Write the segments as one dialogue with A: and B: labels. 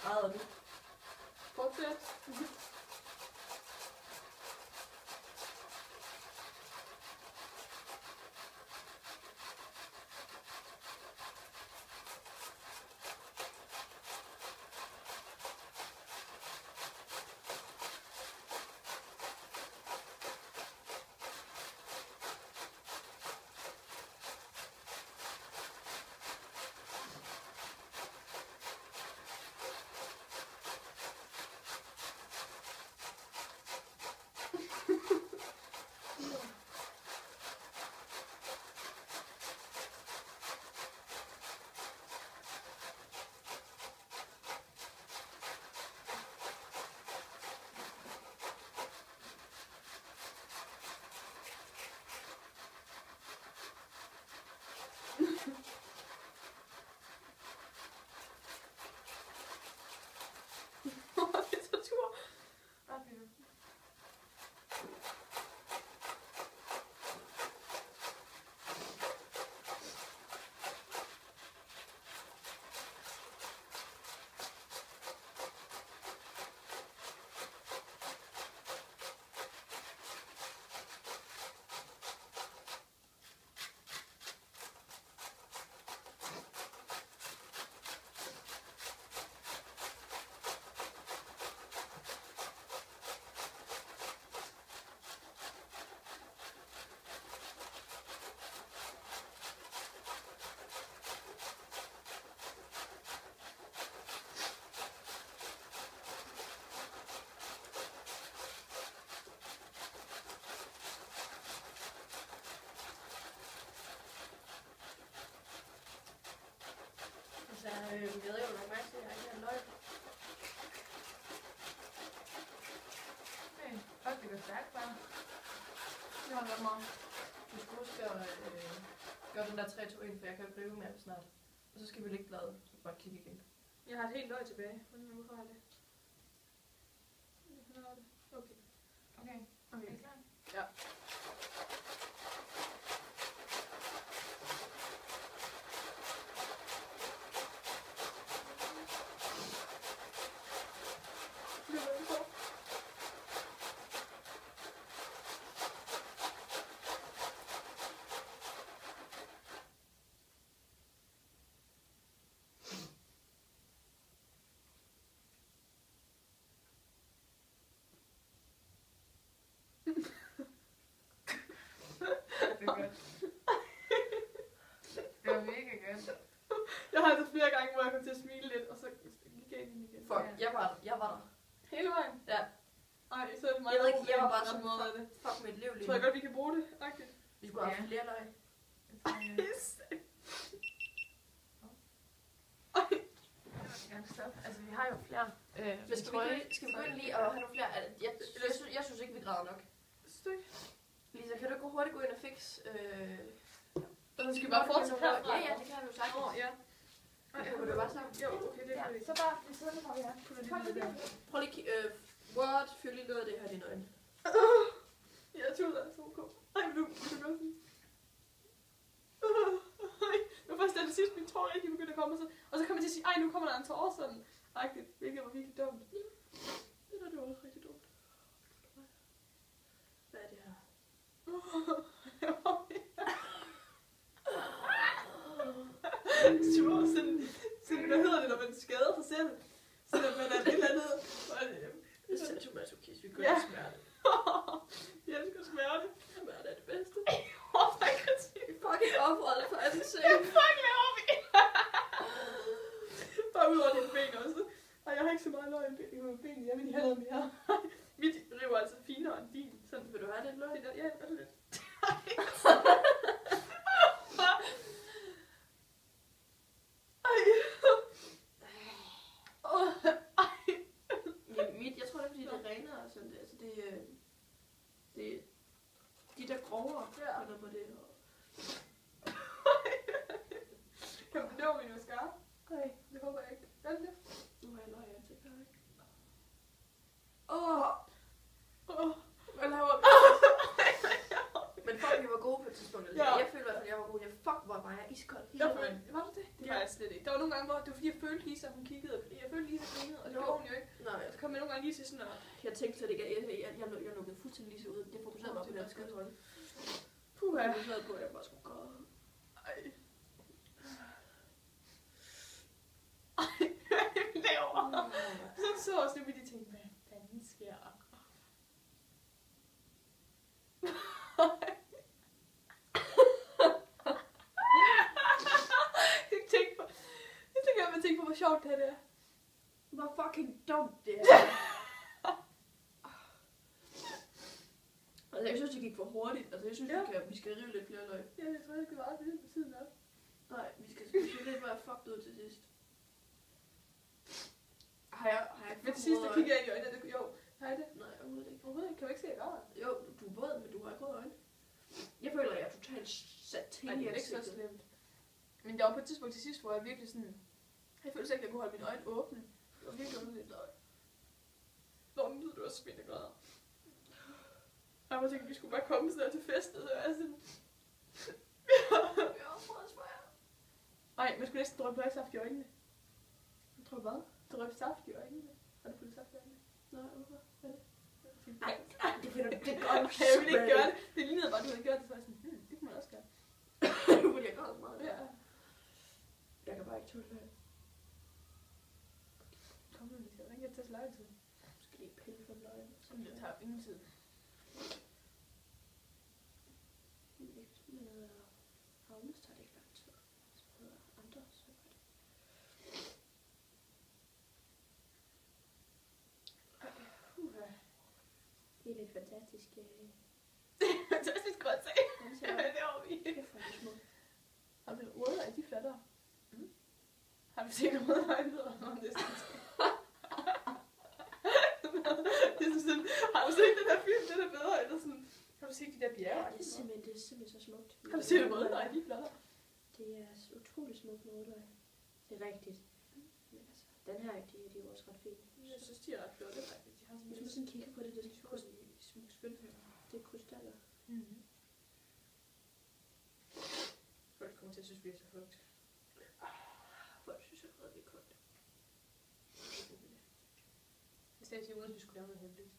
A: Ejet det.
B: Fortsæt. Litteratur.
A: Jeg ved jo nok mærke til, at jeg ikke har løg.
B: Okay, fuck, det går stærkt bare.
A: Jeg har været meget. Du skal huske at gøre den der 3-2-1, for jeg kan jo gribe med det snart. Og så skal vi lægge bladet, så bare kigge igen.
B: Jeg har et helt løg tilbage. Hvorfor har jeg det? Okay.
A: Okay.
B: Okay.
A: Er I klar?
B: Ja.
A: Det er godt. Det var mega godt.
B: Jeg har altså flere gange, hvor jeg kom til at smile lidt, og så gik jeg ind igen.
A: Fuck, jeg var der.
B: Hele vejen?
A: Ja.
B: Ej, så er det mig,
A: Jeg ved ikke, jeg var bare
B: der
A: sådan,
B: måde af det.
A: fuck mit liv lige
B: Tror jeg
A: nu.
B: godt, vi kan bruge det, rigtigt?
A: Vi skulle have haft flere løg.
B: Yes.
A: Altså, vi har jo flere. Men skal vi gå ind lige og have nogle flere? Jeg synes ikke, vi græder nok.
B: Styk.
A: Lisa, kan du ikke hurtigt gå ind og fikse?
B: Og så skal vi bare fortsætte herfra?
A: Ja, det kan vi jo sagtens.
B: Ja.
A: Det kan vi jo bare sammen.
B: Jo, okay, det er det.
A: Så bare, vi sidder fra vi her. Prøv lige what? Fyld lige noget af det her i dine øjne.
B: Jeg tror, det er så ok. Ej, men du gør sådan. Det var først det sidste, min tår rigtig begyndte at komme, og så kom jeg til at sige, ej, nu kommer der en tår sådan. Rigtigt, hvilket var virkelig dumt. Det der, det var også rigtig dumt.
A: Hvad er det her?
B: Det var sådan, hvad hedder det, når man skader sig selv? Sådan at man er et eller andet.
A: Det er sadomasochisme, vi går
B: Ja.
A: til smerte.
B: Jeg elsker smerte.
A: Smerte er det bedste.
B: Hvorfor ikke kritik?
A: Vi fucking offrede for alle
B: Jeg
A: ting.
B: fucking laver vi. Bare ud over dine ben også. Ej, jeg har ikke så meget løg i benene. Jeg vil have noget mere. Mit river altså finere end din. Sådan,
A: Vil du have lidt løg?
B: det der, ja, altså lidt.
A: Jeg tror det er fordi det regner og sådan det. Altså det de der grovere eller på det.
B: Kan man nå min mascara? Nej, det håber jeg ikke. Vent lidt.
A: Nu har jeg løg i ansigtet, ikke? Hvad laver vi? Men folk vi var gode på et tidspunkt,
B: gange lige til sådan, at jeg tænkte slet ikke, at jeg lukkede fuldstændig lige så ud. Det fokuserede bare på den skide trøje.
A: Puh,
B: Jeg fokuserede på, at jeg bare skulle græde. Ej. Hvad laver? Så også det, de tænkte, hvad fanden sker der? Jeg tænkte på, hvor sjovt det er. Hvor fucking dumt det er. Altså, jeg synes, det gik for hurtigt. Altså, jeg synes, vi skal rive lidt flere løg. Ja, jeg tror, det kan være lidt på tiden op. Nej, vi skal lidt være fucked ud til sidst. Har jeg men til sidst, der kigger jeg ind i øjnene. Jo, har jeg det? Nej, overhovedet ikke. Overhovedet ikke? Kan du ikke se, at jeg gør det? Jo, du er våd, men du har ikke røde øjne. Jeg føler, at jeg er totalt sat til. Nej, det er ikke så slemt. Men der var på et tidspunkt til sidst, hvor jeg virkelig sådan... Jeg følte ikke, at jeg kunne holde mine øjne åbne. Det var virkelig underligt. Nå, nu lyder du også spændende græder. Jeg var tænkt, at vi skulle bare komme sådan til festet, og jeg sådan... Nej, man skulle næsten drøbe saft i øjnene. Drøbe hvad? Drøbe saft i øjnene. Har du fået saft i øjnene? Nej, hvorfor? Hvad er det? Nej, det finder du det godt. Jeg ville ikke gøre det. Det lignede bare, at du havde gjort det, så jeg sådan, det kunne man også gøre. Fordi jeg græd meget. Ja. Jeg kan bare ikke tåle det. Kom nu, Lisa. Hvordan kan det tage så lang tid? Du skal lige pille for løgn. Det tager ingen tid. Med Agnes tager det ikke lang tid. Så hedder andre, så gør det. Det er lidt fantastisk. Fantastisk godt se. Det har vi. Det er faktisk smukt. Har du røde øjne, de flatter? Har du set røde øjne? Det er sådan, har du set den her film, den er bedre, eller sådan? Har du set de der bjerge? Ja, det er simpelthen så smukt. Har du set røde øjne, de flatter? Det er utroligt smukt med røde øjne. Det er rigtigt. Men altså, den her, de er jo også ret fine. Jeg synes, de er ret flotte, faktisk. De har sådan, hvis man sådan kigger på det, det er smukt spil. Det er krystaller. Folk kommer til at synes, vi er så fugt. Folk synes, at vi er koldt. Hvis det er til uden, at vi skulle lave noget hemmeligt.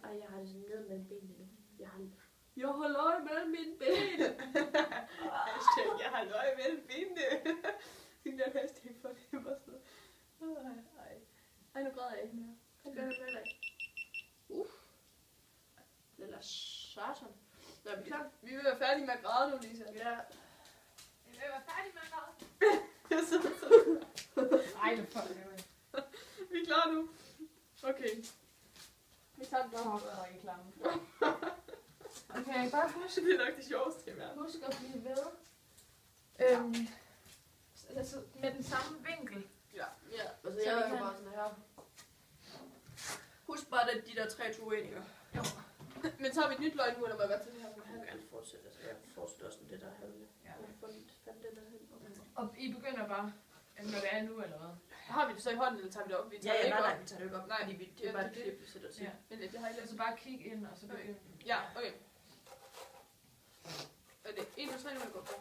B: Ej, jeg har det sådan ned mellem benene nu. Jeg har løg mellem mine ben. Jeg har løg mellem benene. Det er hashtag for det var sådan noget. Ej, nu græder jeg ikke mere. Det gør jeg heller ikke. Lilla satan. Så er vi klar. Vi vil være færdige med at græde nu, Lisa. Ja. Vi vil være færdige med at græde. Jeg sidder sådan.
A: Ej, det får det.
B: Vi er klar nu. Okay. Vi tager den bare.
A: Det er ikke klar. Okay, bare husk.
B: Det er nok det sjoveste i verden.
A: Husk at blive ved. Altså med den samme vinkel.
B: Ja. Altså jeg er bare sådan her. Husk bare de der 3 uenigheder. Jo. Men så har vi et nyt løgn nu, eller hvad til det her? Jeg vil gerne fortsætte. Altså jeg fortsætter også med det der her. Ja. Fandt den der hen.
A: Og I begynder bare, når det er nu, eller hvad?
B: Har vi det så i hånden, eller tager vi det op? Vi tager nej, vi tager det ikke op. Nej, det er bare et klip, vi sætter til.
A: Ja. Jeg har ikke altså bare kigge ind, og så begynde.
B: Ja, okay. Er det 1 eller 3, nu går på?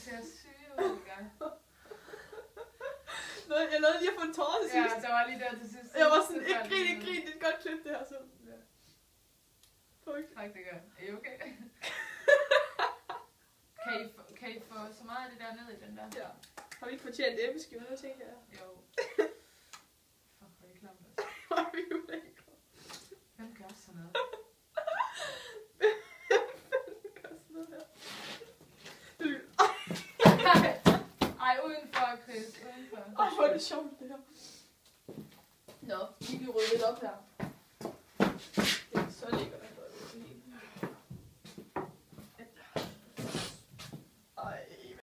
C: ser syge ud, ikke?
B: Jeg nåede lige at få en tårer til sidst.
C: Ja, der var lige der til sidst.
B: Jeg var sådan, ikke grin, det er et godt klip det her. Så. Ja.
C: Tak, det gør. Er I okay? kan I få så meget af det der ned i den der?
B: Ja. Har vi ikke fortjent æbleskiver, nu tænker jeg?
C: Jo. Fuck, hvor er I klamt, altså.
B: Hvor er vi ulækre.
C: Hvem gør sådan noget?
B: Hvem gør sådan noget her?
C: Ej, udenfor, Chris. Udenfor.
B: Hvor er det sjovt, det her. Nå, vi kan rydde lidt op her.